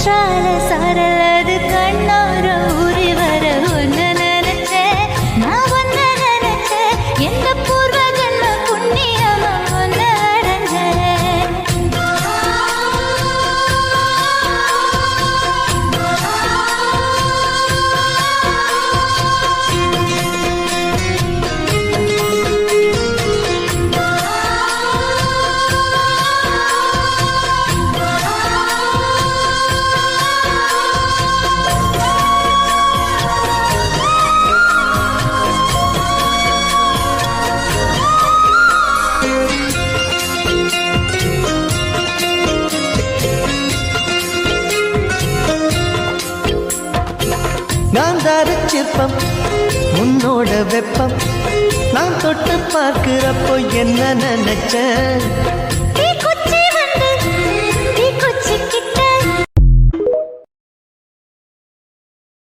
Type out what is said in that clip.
குற்றால சாரல் அது கண்ணோர ஊறி வர ஒன்னு நினைச்சேன் நான் ஒன்னு நினைச்சேன் எந்த பூர்வ ஜன்ம புண்ணியமா ஒன்னு அடைஞ்சேன் காந்தார சிற்பம் உன்னோட வெப்பம் நான் தொட்டு பார்க்கிறப்போ என்ன நினைச்சேன்